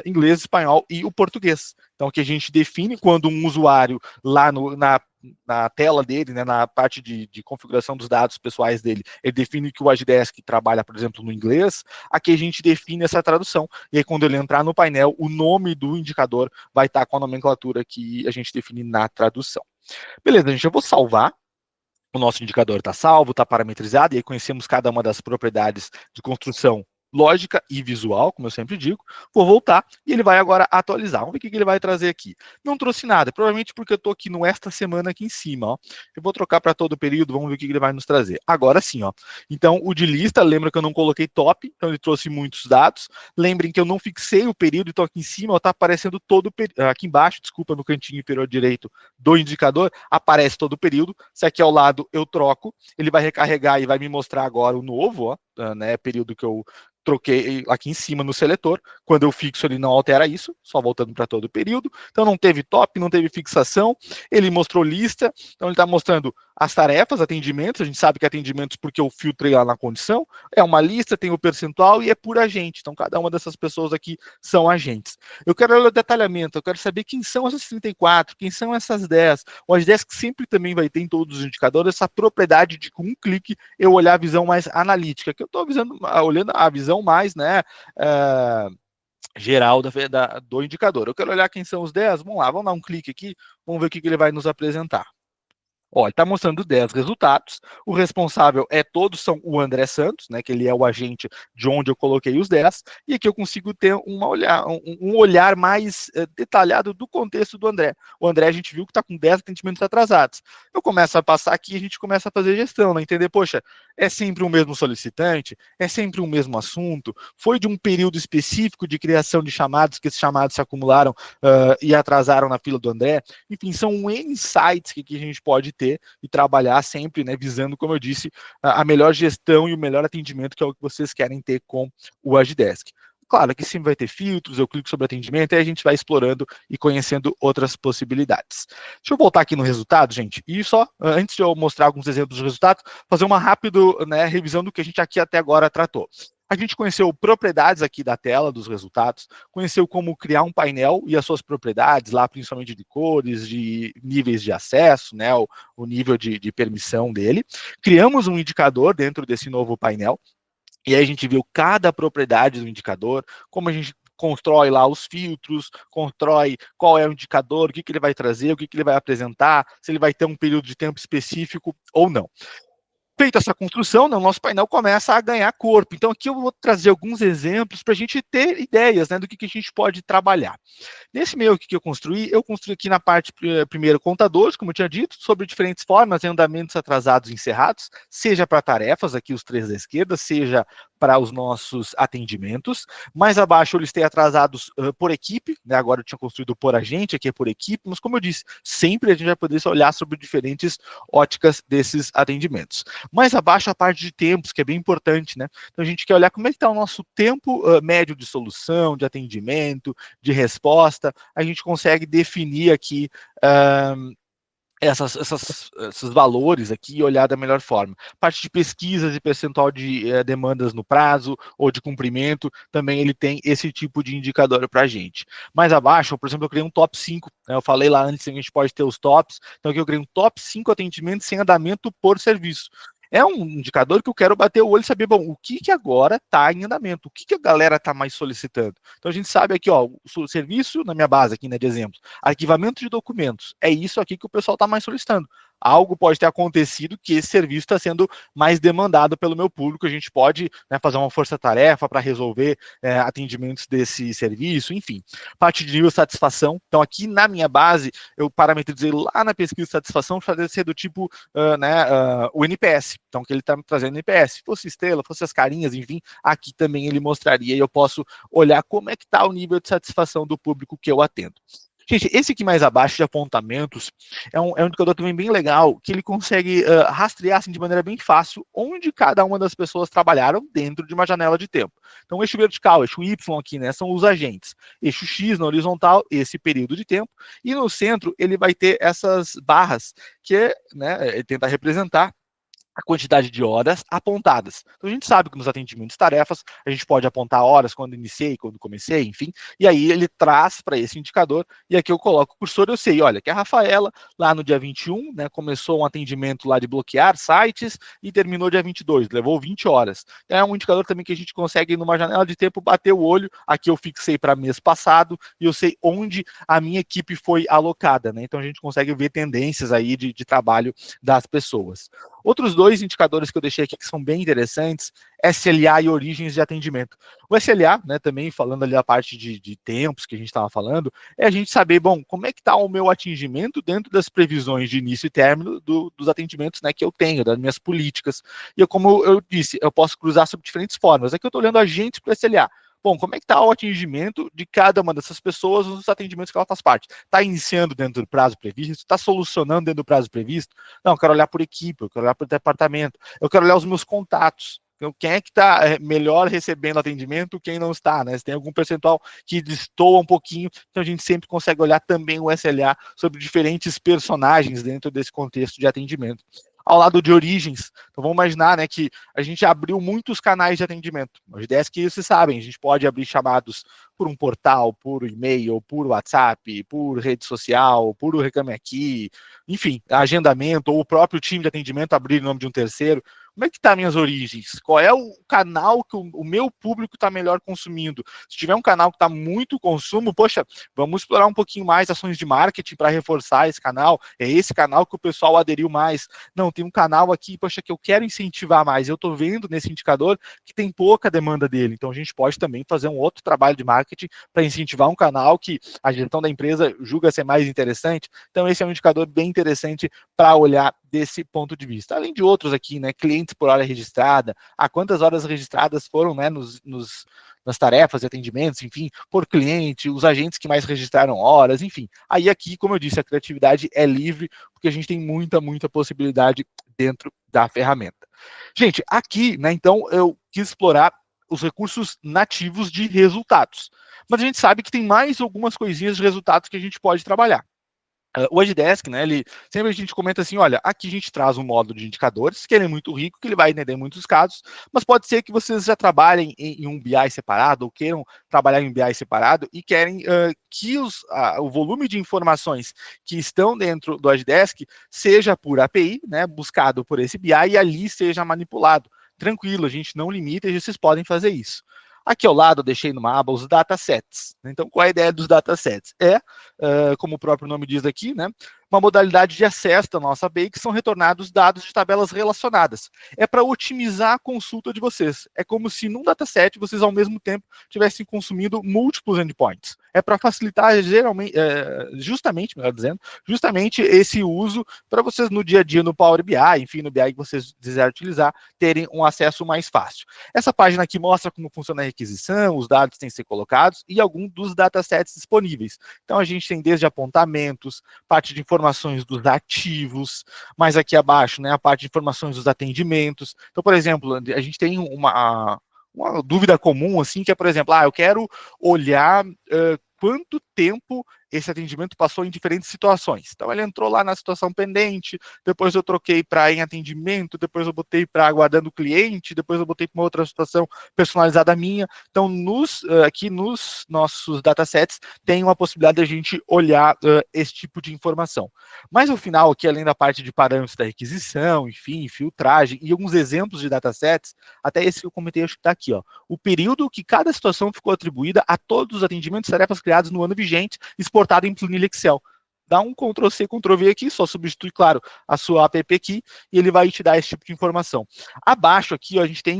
inglês, espanhol e o português. Então que a gente define quando um usuário lá na tela dele, né, na parte de configuração dos dados pessoais dele, ele define que o Agidesk trabalha, por exemplo, no inglês, aqui a gente define essa tradução, e aí quando ele entrar no painel, o nome do indicador vai estar com a nomenclatura que a gente define na tradução. Beleza, gente, eu vou salvar. O nosso indicador está salvo, está parametrizado, e aí conhecemos cada uma das propriedades de construção lógica e visual, como eu sempre digo. Vou voltar e ele vai agora atualizar. Vamos ver o que ele vai trazer aqui. Não trouxe nada, provavelmente porque eu estou aqui no esta semana aqui em cima. Ó. Eu vou trocar para todo o período, vamos ver o que ele vai nos trazer. Agora sim, ó. Então o de lista, lembra que eu não coloquei top, então ele trouxe muitos dados. Lembrem que eu não fixei o período, então aqui em cima está aparecendo todo o período. Aqui embaixo, desculpa, no cantinho inferior direito do indicador, aparece todo o período. Se aqui ao lado eu troco, ele vai recarregar e vai me mostrar agora o novo, ó, né, período que eu troquei aqui em cima no seletor. Quando eu fixo, ele não altera isso, só voltando para todo o período. Então não teve top, não teve fixação. Ele mostrou lista, então ele está mostrando as tarefas, atendimentos. A gente sabe que atendimentos porque eu filtrei lá na condição. É uma lista, tem o percentual e é por agente. Então cada uma dessas pessoas aqui são agentes. Eu quero olhar o detalhamento, eu quero saber quem são essas 34, quem são essas 10. O Agidesk sempre também vai ter em todos os indicadores essa propriedade de com um clique eu olhar a visão mais analítica, que eu estou olhando a visão mais, né, geral do indicador. Eu quero olhar quem são os 10, vamos lá, vamos dar um clique aqui, vamos ver o que ele vai nos apresentar. Ó, ele está mostrando 10 resultados. O responsável todos são o André Santos, né? Que ele é o agente de onde eu coloquei os 10. E aqui eu consigo ter um olhar mais detalhado do contexto do André. O André a gente viu que está com 10 atendimentos atrasados. Eu começo a passar aqui e a gente começa a fazer gestão, né? Entender, poxa, é sempre o mesmo solicitante, é sempre o mesmo assunto, foi de um período específico de criação de chamados, que esses chamados se acumularam e atrasaram na fila do André. Enfim, são N insights que a gente pode ter e trabalhar sempre, né, visando, como eu disse, a melhor gestão e o melhor atendimento, que é o que vocês querem ter com o Agidesk. Claro que sempre vai ter filtros, eu clico sobre atendimento e a gente vai explorando e conhecendo outras possibilidades. Deixa eu voltar aqui no resultado, gente, e só, antes de eu mostrar alguns exemplos de resultado, fazer uma rápida, né, revisão do que a gente aqui até agora tratou. A gente conheceu propriedades aqui da tela dos resultados, conheceu como criar um painel e as suas propriedades, lá principalmente de cores, de níveis de acesso, né, o nível de permissão dele. Criamos um indicador dentro desse novo painel, e aí a gente viu cada propriedade do indicador, como a gente constrói lá os filtros, constrói qual é o indicador, o que ele vai trazer, o que ele vai apresentar, se ele vai ter um período de tempo específico ou não. Feita essa construção, né, o nosso painel começa a ganhar corpo. Então aqui eu vou trazer alguns exemplos para a gente ter ideias, né, do que a gente pode trabalhar. Nesse meio que eu construí aqui na parte primeiro contadores, como eu tinha dito, sobre diferentes formas, andamentos atrasados e encerrados, seja para tarefas, aqui os 3 da esquerda, seja para os nossos atendimentos. Mais abaixo eu listei atrasados por equipe, né? Agora eu tinha construído por agente, aqui é por equipe, mas como eu disse, sempre a gente vai poder olhar sobre diferentes óticas desses atendimentos. Mais abaixo a parte de tempos, que é bem importante, né? Então a gente quer olhar como é que está o nosso tempo médio de solução, de atendimento, de resposta. A gente consegue definir aqui esses valores aqui e olhar da melhor forma. Parte de pesquisas e percentual de demandas no prazo ou de cumprimento, também ele tem esse tipo de indicador para a gente. Mais abaixo, por exemplo, eu criei um top 5, né, eu falei lá antes que a gente pode ter os tops, então aqui eu criei um top 5 atendimentos sem andamento por serviço. É um indicador que eu quero bater o olho e saber, bom, o que agora está em andamento, o que a galera está mais solicitando. Então a gente sabe aqui, ó, o serviço, na minha base aqui, né, de exemplos, arquivamento de documentos, é isso aqui que o pessoal está mais solicitando. Algo pode ter acontecido que esse serviço está sendo mais demandado pelo meu público, a gente pode, né, fazer uma força-tarefa para resolver atendimentos desse serviço, enfim. Parte de nível de satisfação, então aqui na minha base, eu parametrizei lá na pesquisa de satisfação, fazer ser do tipo, o NPS, então que ele está me trazendo NPS, se fosse estrela, fosse as carinhas, enfim, aqui também ele mostraria e eu posso olhar como é que está o nível de satisfação do público que eu atendo. Gente, esse aqui mais abaixo de apontamentos é um indicador também bem legal, que ele consegue rastrear assim, de maneira bem fácil onde cada uma das pessoas trabalharam dentro de uma janela de tempo. Então, o eixo vertical, o eixo Y aqui, né, são os agentes. Eixo X na horizontal, esse período de tempo. E no centro, ele vai ter essas barras, que né, tenta representar a quantidade de horas apontadas. Então, a gente sabe que nos atendimentos tarefas, a gente pode apontar horas quando iniciei, quando comecei, enfim, e aí ele traz para esse indicador, e aqui eu coloco o cursor, eu sei, olha, que a Rafaela, lá no dia 21, né, começou um atendimento lá de bloquear sites e terminou dia 22, levou 20 horas. É um indicador também que a gente consegue, numa janela de tempo, bater o olho, aqui eu fixei para mês passado, e eu sei onde a minha equipe foi alocada, né, então a gente consegue ver tendências aí de trabalho das pessoas. Outros dois indicadores que eu deixei aqui que são bem interessantes, SLA e origens de atendimento. O SLA, né, também falando ali da parte de tempos que a gente estava falando, é a gente saber, bom, como é que está o meu atingimento dentro das previsões de início e término dos atendimentos, né, que eu tenho, das minhas políticas. E como eu disse, eu posso cruzar sobre diferentes formas. Aqui eu estou olhando agentes para SLA. Bom, como é que está o atingimento de cada uma dessas pessoas nos atendimentos que ela faz parte? Está iniciando dentro do prazo previsto? Está solucionando dentro do prazo previsto? Não, eu quero olhar por equipe, eu quero olhar por departamento, eu quero olhar os meus contatos. Então, quem é que está melhor recebendo atendimento, quem não está, né? Se tem algum percentual que destoa um pouquinho, então a gente sempre consegue olhar também o SLA sobre diferentes personagens dentro desse contexto de atendimento. Ao lado de origens, então vamos imaginar, né, que a gente abriu muitos canais de atendimento. As ideias que vocês sabem, a gente pode abrir chamados por um portal, por e-mail, por WhatsApp, por rede social, por o Reclame Aqui, enfim, agendamento, ou o próprio time de atendimento abrir em nome de um terceiro. Como é que tá minhas origens? Qual é o canal que o meu público está melhor consumindo? Se tiver um canal que está muito consumo, poxa, vamos explorar um pouquinho mais ações de marketing para reforçar esse canal. É esse canal que o pessoal aderiu mais. Não, tem um canal aqui, poxa, que eu quero incentivar mais. Eu estou vendo nesse indicador que tem pouca demanda dele. Então a gente pode também fazer um outro trabalho de marketing para incentivar um canal que a gestão da empresa julga ser mais interessante. Então esse é um indicador bem interessante para olhar desse ponto de vista. Além de outros aqui, né, clientes por hora registrada, quantas horas registradas foram, né, nas tarefas e atendimentos, enfim, por cliente, os agentes que mais registraram horas, enfim. Aí aqui, como eu disse, a criatividade é livre, porque a gente tem muita possibilidade dentro da ferramenta. Gente, aqui, né, então, eu quis explorar os recursos nativos de resultados. Mas a gente sabe que tem mais algumas coisinhas de resultados que a gente pode trabalhar. O Agdesk, né, sempre a gente comenta assim, olha, aqui a gente traz um módulo de indicadores, que ele é muito rico, que ele vai entender muitos casos, mas pode ser que vocês já trabalhem em um BI separado, ou queiram trabalhar em um BI separado, e querem que o volume de informações que estão dentro do Agdesk seja por API, né, buscado por esse BI, e ali seja manipulado. Tranquilo, a gente não limita e vocês podem fazer isso. Aqui ao lado eu deixei numa aba os datasets. Então, qual é a ideia dos datasets? Como o próprio nome diz aqui, né, uma modalidade de acesso da nossa API que são retornados dados de tabelas relacionadas. É para otimizar a consulta de vocês. É como se num dataset vocês ao mesmo tempo tivessem consumindo múltiplos endpoints. É para facilitar justamente esse uso para vocês no dia a dia no Power BI, enfim, no BI que vocês quiserem utilizar, terem um acesso mais fácil. Essa página aqui mostra como funciona a requisição, os dados têm que ser colocados e alguns dos datasets disponíveis. Então a gente tem desde apontamentos, parte de informações dos ativos, mais aqui abaixo, né, a parte de informações dos atendimentos. Então, por exemplo, a gente tem uma dúvida comum, assim, que é, por exemplo, eu quero olhar quanto tempo esse atendimento passou em diferentes situações. Então, ele entrou lá na situação pendente, depois eu troquei para em atendimento, depois eu botei para aguardando o cliente, depois eu botei para uma outra situação personalizada minha. Então, aqui nos nossos datasets, tem uma possibilidade de a gente olhar esse tipo de informação. Mas, no final, aqui, além da parte de parâmetros da requisição, enfim, filtragem e alguns exemplos de datasets, até esse que eu comentei, acho que está aqui, ó, o período que cada situação ficou atribuída a todos os atendimentos e tarefas criados no ano vigente, exportado em planilha Excel. Dá um Ctrl+C, Ctrl+V aqui, só substitui, claro, a sua app aqui, e ele vai te dar esse tipo de informação. Abaixo aqui, ó, a gente tem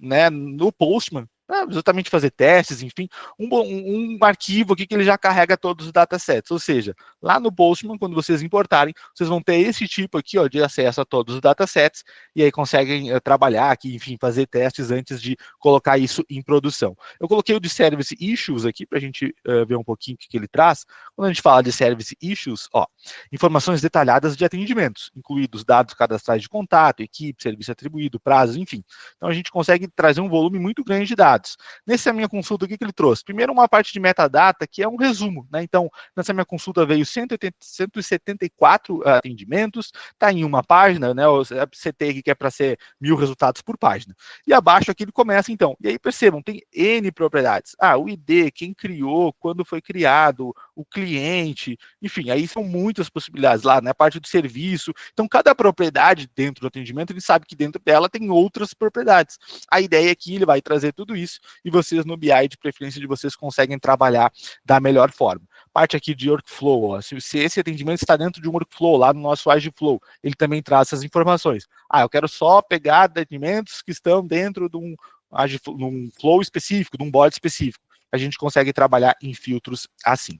né, no Postman, exatamente fazer testes, enfim, um arquivo aqui que ele já carrega todos os datasets, ou seja, lá no Postman, quando vocês importarem, vocês vão ter esse tipo aqui, ó, de acesso a todos os datasets, e aí conseguem trabalhar aqui, enfim, fazer testes antes de colocar isso em produção. Eu coloquei o de Service Issues aqui, para a gente ver um pouquinho o que ele traz. Quando a gente fala de Service Issues, ó, informações detalhadas de atendimentos, incluídos dados cadastrais de contato, equipe, serviço atribuído, prazos, enfim. Então a gente consegue trazer um volume muito grande de dados. Nessa minha consulta, o que ele trouxe? Primeiro, uma parte de metadata, que é um resumo, né? Então, nessa minha consulta veio 174 atendimentos, está em uma página, né? O CT aqui que é para ser 1000 resultados por página. E abaixo aqui ele começa, então. E aí percebam, tem N propriedades. O ID, quem criou, quando foi criado, o cliente, enfim, aí são muitas possibilidades lá, né? A parte do serviço. Então, cada propriedade dentro do atendimento, ele sabe que dentro dela tem outras propriedades. A ideia é que ele vai trazer tudo isso e vocês no BI, de preferência de vocês, conseguem trabalhar da melhor forma. Parte aqui de workflow, ó, se esse atendimento está dentro de um workflow, lá no nosso AgiFlow, ele também traz essas informações. Eu quero só pegar atendimentos que estão dentro de um flow específico, de um bot específico. A gente consegue trabalhar em filtros assim.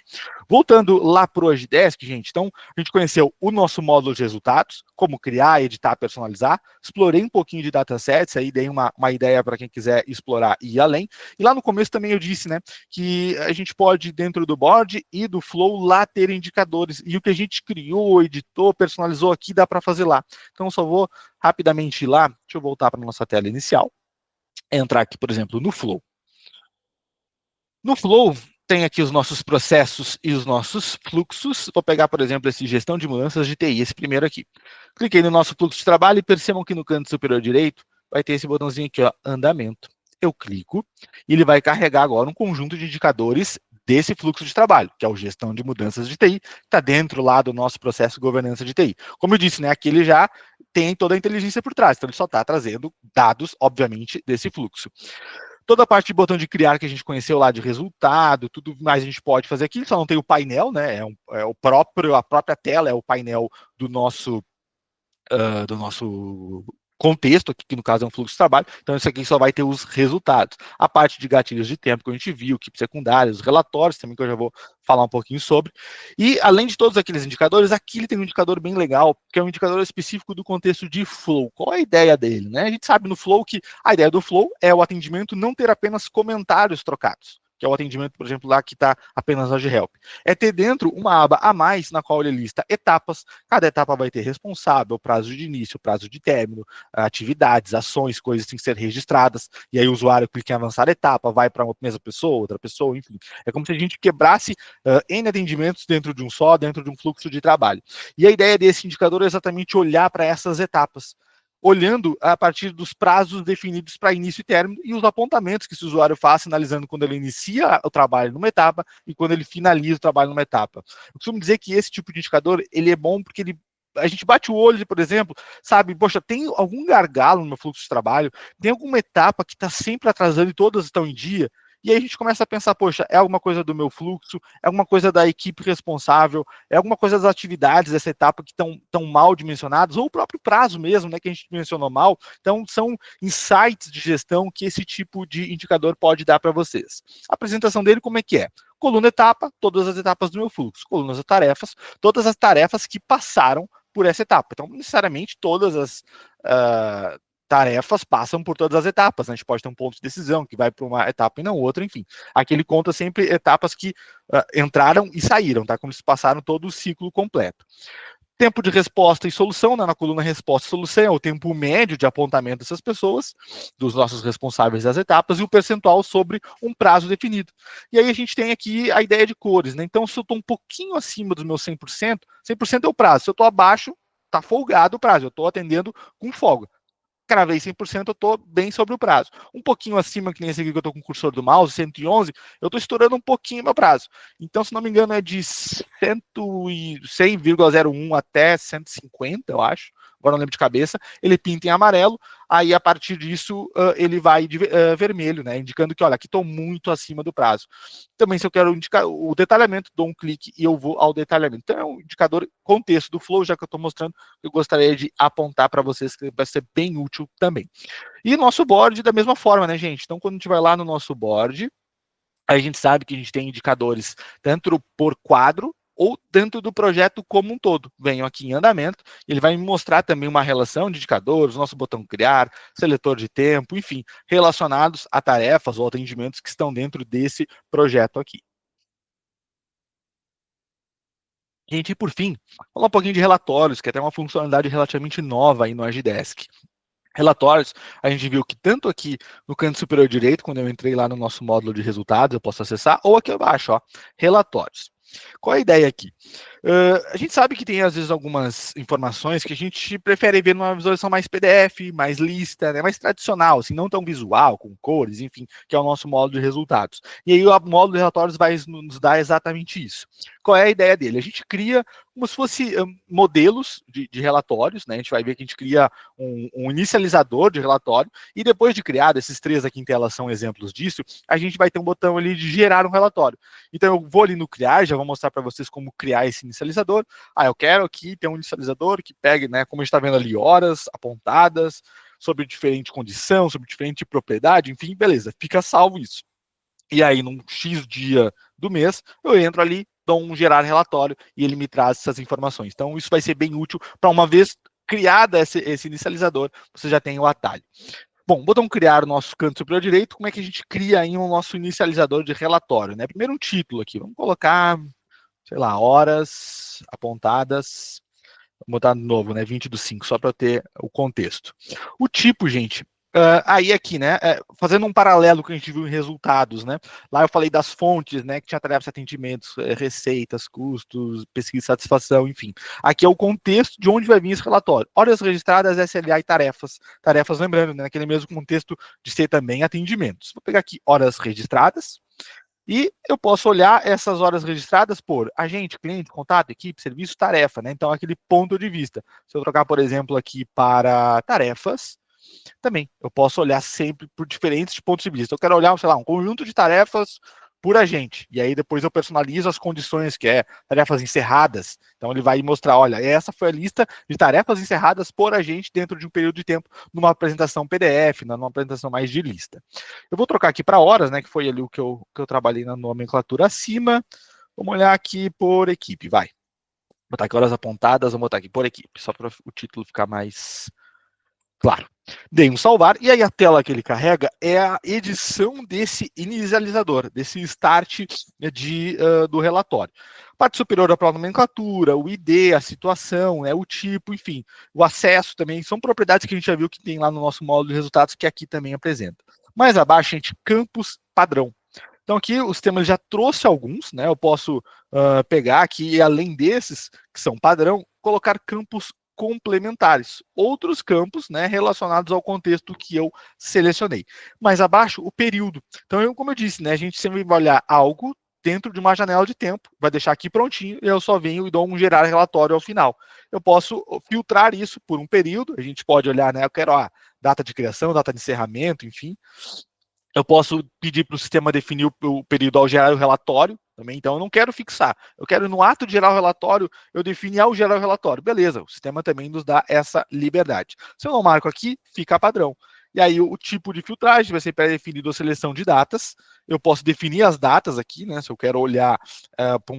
Voltando lá para o Agidesk, gente, então a gente conheceu o nosso módulo de resultados, como criar, editar, personalizar, explorei um pouquinho de datasets, aí dei uma ideia para quem quiser explorar e ir além, e lá no começo também eu disse, né, que a gente pode, dentro do board e do flow, lá ter indicadores, e o que a gente criou, editou, personalizou aqui, dá para fazer lá. Então eu só vou rapidamente ir lá, deixa eu voltar para a nossa tela inicial, entrar aqui, por exemplo, no flow. No Flow, tem aqui os nossos processos e os nossos fluxos. Vou pegar, por exemplo, esse gestão de mudanças de TI, esse primeiro aqui. Cliquei no nosso fluxo de trabalho e percebam que no canto superior direito vai ter esse botãozinho aqui, ó, andamento. Eu clico e ele vai carregar agora um conjunto de indicadores desse fluxo de trabalho, que é o gestão de mudanças de TI, que está dentro lá do nosso processo de governança de TI. Como eu disse, né, aqui ele já tem toda a inteligência por trás, então ele só está trazendo dados, obviamente, desse fluxo. Toda a parte de botão de criar que a gente conheceu lá de resultado, tudo mais a gente pode fazer aqui, só não tem o painel, né? A própria tela é o painel do nosso contexto, aqui, que no caso é um fluxo de trabalho, então isso aqui só vai ter os resultados. A parte de gatilhos de tempo que a gente viu, equipe secundária, os relatórios também, que eu já vou falar um pouquinho sobre. E, além de todos aqueles indicadores, aqui ele tem um indicador bem legal, que é um indicador específico do contexto de flow. Qual é a ideia dele, né? A gente sabe no flow que a ideia do flow é o atendimento não ter apenas comentários trocados, que é o atendimento, por exemplo, lá que está apenas na Help. É ter dentro uma aba a mais na qual ele lista etapas. Cada etapa vai ter responsável, prazo de início, prazo de término, atividades, ações, coisas que têm que ser registradas. E aí o usuário clica em avançar etapa, vai para uma mesma pessoa, outra pessoa, enfim. É como se a gente quebrasse N atendimentos dentro de um só, dentro de um fluxo de trabalho. E a ideia desse indicador é exatamente olhar para essas etapas, olhando a partir dos prazos definidos para início e término e os apontamentos que esse usuário faz, analisando quando ele inicia o trabalho numa etapa e quando ele finaliza o trabalho numa etapa. Eu costumo dizer que esse tipo de indicador, ele é bom porque a gente bate o olho, por exemplo, sabe, poxa, tem algum gargalo no meu fluxo de trabalho, tem alguma etapa que está sempre atrasando e todas estão em dia, e aí a gente começa a pensar, poxa, é alguma coisa do meu fluxo, é alguma coisa da equipe responsável, é alguma coisa das atividades dessa etapa que estão mal dimensionadas, ou o próprio prazo mesmo, né, que a gente mencionou mal. Então, são insights de gestão que esse tipo de indicador pode dar para vocês. A apresentação dele, como é que é? Coluna etapa, todas as etapas do meu fluxo. Colunas de tarefas, todas as tarefas que passaram por essa etapa. Então, necessariamente, todas as tarefas passam por todas as etapas, né? A gente pode ter um ponto de decisão que vai para uma etapa e não outra, enfim. Aqui ele conta sempre etapas que entraram e saíram, tá? Como se passaram todo o ciclo completo. Tempo de resposta e solução, né? Na coluna resposta e solução, é o tempo médio de apontamento dessas pessoas, dos nossos responsáveis das etapas, e o percentual sobre um prazo definido. E aí a gente tem aqui a ideia de cores, né? Então, se eu estou um pouquinho acima do meu 100%, 100% é o prazo. Se eu estou abaixo, está folgado o prazo, eu estou atendendo com folga. Cravei 100%, eu estou bem sobre o prazo. Um pouquinho acima, que nem esse aqui que eu estou com o cursor do mouse, 111, eu estou estourando um pouquinho meu prazo. Então, se não me engano, é de 100,01 até 150, eu acho, agora não lembro de cabeça, ele pinta em amarelo, aí a partir disso ele vai de vermelho, né, indicando que, olha, aqui estou muito acima do prazo. Também, se eu quero indicar o detalhamento, dou um clique e eu vou ao detalhamento. Então, é um indicador contexto do Flow, já que eu estou mostrando, eu gostaria de apontar para vocês que vai ser bem útil também. E nosso board da mesma forma, né, gente? Então, quando a gente vai lá no nosso board, a gente sabe que a gente tem indicadores tanto por quadro ou dentro do projeto como um todo. Venho aqui em andamento, ele vai me mostrar também uma relação de indicadores, nosso botão criar, seletor de tempo, enfim, relacionados a tarefas ou atendimentos que estão dentro desse projeto aqui. Gente, e por fim, falar um pouquinho de relatórios, que é até uma funcionalidade relativamente nova aí no Agidesk. Relatórios, a gente viu que tanto aqui no canto superior direito, quando eu entrei lá no nosso módulo de resultados, eu posso acessar, ou aqui abaixo, ó, relatórios. Qual é a ideia aqui? A gente sabe que tem, às vezes, algumas informações que a gente prefere ver numa visualização mais PDF, mais lista, né, mais tradicional, assim, não tão visual, com cores, enfim, que é o nosso módulo de resultados. E aí o módulo de relatórios vai nos dar exatamente isso. Qual é a ideia dele? A gente cria como se fosse modelos de relatórios, né? A gente vai ver que a gente cria um inicializador de relatório, e depois de criado, esses três aqui em tela são exemplos disso, a gente vai ter um botão ali de gerar um relatório. Então eu vou ali no criar, já vou mostrar para vocês como criar esse inicializador. Eu quero aqui ter um inicializador que pegue, né, como a gente está vendo ali, horas apontadas, sobre diferente condição, sobre diferente propriedade, enfim, beleza, fica salvo isso. E aí, num X dia do mês, eu entro ali, dou um gerar relatório e ele me traz essas informações. Então, isso vai ser bem útil para, uma vez criada esse inicializador, você já tem o atalho. Bom, botão criar o nosso canto superior direito, como é que a gente cria aí o nosso inicializador de relatório, né? Primeiro um título aqui, vamos colocar, sei lá, horas apontadas, vou botar de novo, né, 20/5, só para eu ter o contexto. O tipo, gente, aí aqui, né, fazendo um paralelo que a gente viu em resultados, né, lá eu falei das fontes, né, que tinha tarefas de atendimentos, receitas, custos, pesquisa e satisfação, enfim. Aqui é o contexto de onde vai vir esse relatório. Horas registradas, SLA e tarefas. Tarefas, lembrando, né, naquele mesmo contexto de ser também atendimentos. Vou pegar aqui horas registradas, e eu posso olhar essas horas registradas por agente, cliente, contato, equipe, serviço, tarefa, né? Então, aquele ponto de vista. Se eu trocar, por exemplo, aqui para tarefas, também eu posso olhar sempre por diferentes pontos de vista. Eu quero olhar, sei lá, um conjunto de tarefas por agente. E aí depois eu personalizo as condições, que é tarefas encerradas. Então ele vai mostrar, olha, essa foi a lista de tarefas encerradas por agente dentro de um período de tempo, numa apresentação PDF, numa apresentação mais de lista. Eu vou trocar aqui para horas, né, que foi ali o que eu trabalhei na nomenclatura acima. Vamos olhar aqui por equipe, vai. Vou botar aqui horas apontadas, vamos botar aqui por equipe, só para o título ficar mais claro. Dei um salvar, e aí a tela que ele carrega é a edição desse inicializador, desse start do relatório. Parte superior da própria nomenclatura, o ID, a situação, o tipo, enfim, o acesso também, são propriedades que a gente já viu que tem lá no nosso módulo de resultados, que aqui também apresenta. Mais abaixo, gente, campos padrão. Então aqui o sistema já trouxe alguns, né? Eu posso pegar aqui, e além desses, que são padrão, colocar campos complementares, outros campos, né, relacionados ao contexto que eu selecionei. Mais abaixo, o período. Então, como eu disse, né, a gente sempre vai olhar algo dentro de uma janela de tempo, vai deixar aqui prontinho, e eu só venho e dou um gerar relatório ao final. Eu posso filtrar isso por um período, a gente pode olhar, né, eu quero a data de criação, data de encerramento, enfim. Eu posso pedir para o sistema definir o período ao gerar o relatório também, então eu não quero fixar. Eu quero, no ato de gerar o relatório, eu definir ao gerar o relatório. Beleza, o sistema também nos dá essa liberdade. Se eu não marco aqui, fica padrão. E aí o tipo de filtragem vai ser pré-definido a seleção de datas. Eu posso definir as datas aqui, né? Se eu quero olhar para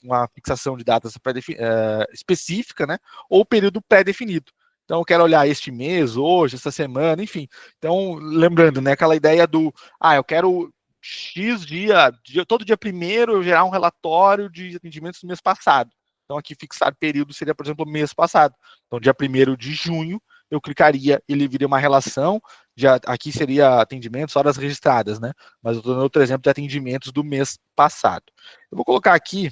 uma fixação de datas específica, né? Ou período pré-definido. Então, eu quero olhar este mês, hoje, essa semana, enfim. Então, lembrando, né, aquela ideia do, eu quero X todo dia primeiro eu gerar um relatório de atendimentos do mês passado. Então, aqui fixar período seria, por exemplo, mês passado. Então, dia 1º de junho, eu clicaria, ele viria uma relação, aqui seria atendimentos, horas registradas, né? Mas eu estou dando outro exemplo de atendimentos do mês passado. Eu vou colocar aqui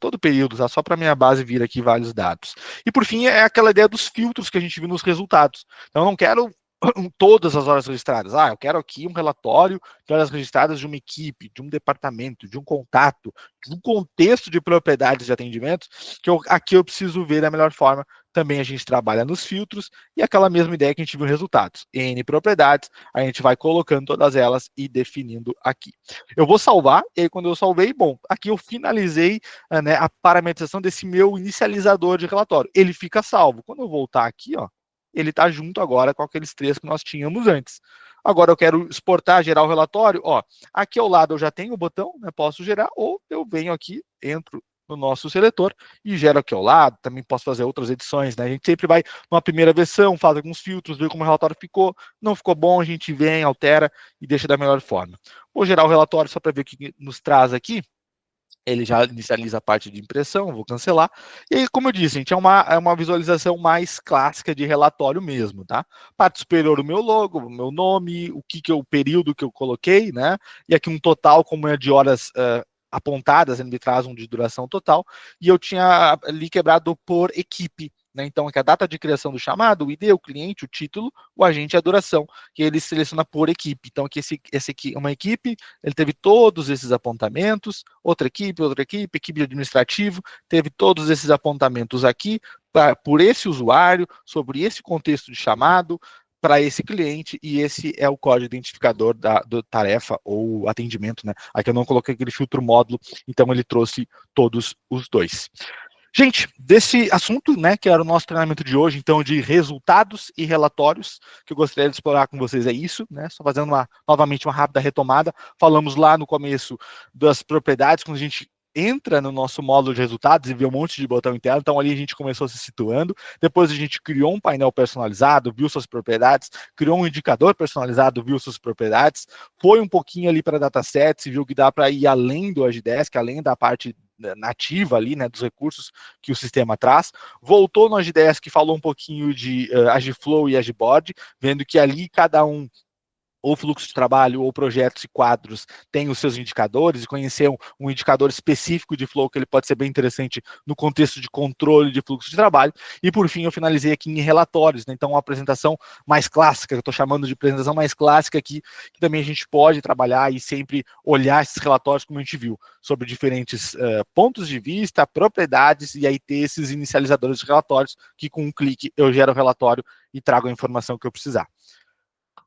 todo período, tá? Só para minha base vir aqui vários dados. E por fim, é aquela ideia dos filtros que a gente viu nos resultados. Então, eu não quero todas as horas registradas. Eu quero aqui um relatório de horas registradas de uma equipe, de um departamento, de um contato, de um contexto de propriedades de atendimentos, que aqui eu preciso ver da melhor forma. Também a gente trabalha nos filtros e aquela mesma ideia que a gente viu resultados. N propriedades, a gente vai colocando todas elas e definindo aqui. Eu vou salvar, e aí quando eu salvei, bom, aqui eu finalizei né, a parametrização desse meu inicializador de relatório. Ele fica salvo. Quando eu voltar aqui, ele está junto agora com aqueles 3 que nós tínhamos antes. Agora eu quero exportar, gerar o relatório, aqui ao lado eu já tenho o botão, né, posso gerar, ou eu venho aqui, entro no nosso seletor e gero aqui ao lado, também posso fazer outras edições, né? A gente sempre vai numa primeira versão, faz alguns filtros, vê como o relatório ficou, não ficou bom, a gente vem, altera e deixa da melhor forma. Vou gerar o relatório só para ver o que nos traz aqui. Ele já inicializa a parte de impressão, vou cancelar. E aí, como eu disse, gente, é uma visualização mais clássica de relatório mesmo, tá? Parte superior, o meu logo, o meu nome, o período que eu coloquei, né? E aqui um total, como é de horas apontadas, ele me traz um de duração total. E eu tinha ali quebrado por equipe, né? Então, aqui a data de criação do chamado, o ID, o cliente, o título, o agente e a duração, que ele seleciona por equipe. Então, aqui uma equipe, ele teve todos esses apontamentos, outra equipe, equipe de administrativo, teve todos esses apontamentos aqui, por esse usuário, sobre esse contexto de chamado, para esse cliente, e esse é o código identificador da tarefa ou atendimento, né? Aqui eu não coloquei aquele filtro módulo, então ele trouxe todos os dois. Gente, desse assunto, né, que era o nosso treinamento de hoje, então, de resultados e relatórios, que eu gostaria de explorar com vocês é isso, né, só fazendo novamente uma rápida retomada. Falamos lá no começo das propriedades, quando a gente entra no nosso módulo de resultados e vê um monte de botão interno, então ali a gente começou se situando, depois a gente criou um painel personalizado, viu suas propriedades, criou um indicador personalizado, viu suas propriedades, foi um pouquinho ali para datasets e viu que dá para ir além do Agidesk, além da parte nativa ali, né, dos recursos que o sistema traz. Voltou no Agidesk, falou um pouquinho de Agiflow e Agiboard, vendo que ali cada um ou fluxo de trabalho, ou projetos e quadros, tem os seus indicadores, e conhecer um indicador específico de flow, que ele pode ser bem interessante no contexto de controle de fluxo de trabalho. E, por fim, eu finalizei aqui em relatórios, né? Então, uma apresentação mais clássica, que eu estou chamando de apresentação mais clássica aqui, que também a gente pode trabalhar e sempre olhar esses relatórios, como a gente viu, sobre diferentes pontos de vista, propriedades, e aí ter esses inicializadores de relatórios, que com um clique eu gero o relatório e trago a informação que eu precisar.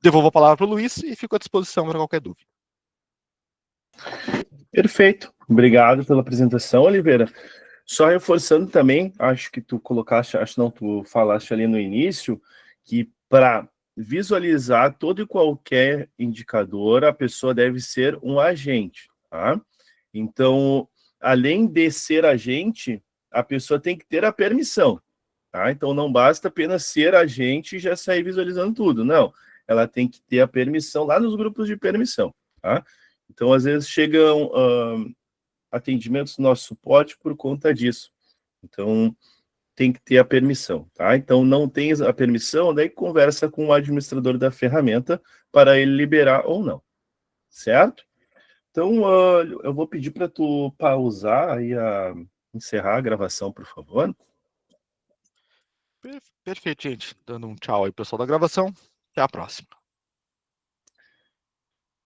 Devolvo a palavra para o Luiz e fico à disposição para qualquer dúvida. Perfeito. Obrigado pela apresentação, Oliveira. Só reforçando também, acho que tu falaste ali no início, que para visualizar todo e qualquer indicador, a pessoa deve ser um agente, tá? Então, além de ser agente, a pessoa tem que ter a permissão, tá? Então, não basta apenas ser agente e já sair visualizando tudo, não. Ela tem que ter a permissão lá nos grupos de permissão, tá? Então, às vezes, chegam atendimentos no nosso suporte por conta disso. Então, tem que ter a permissão, tá? Então, não tem a permissão, daí conversa com o administrador da ferramenta para ele liberar ou não, certo? Então, eu vou pedir para tu pausar e encerrar a gravação, por favor. Perfeito, gente. Dando um tchau aí, pessoal da gravação. Até a próxima.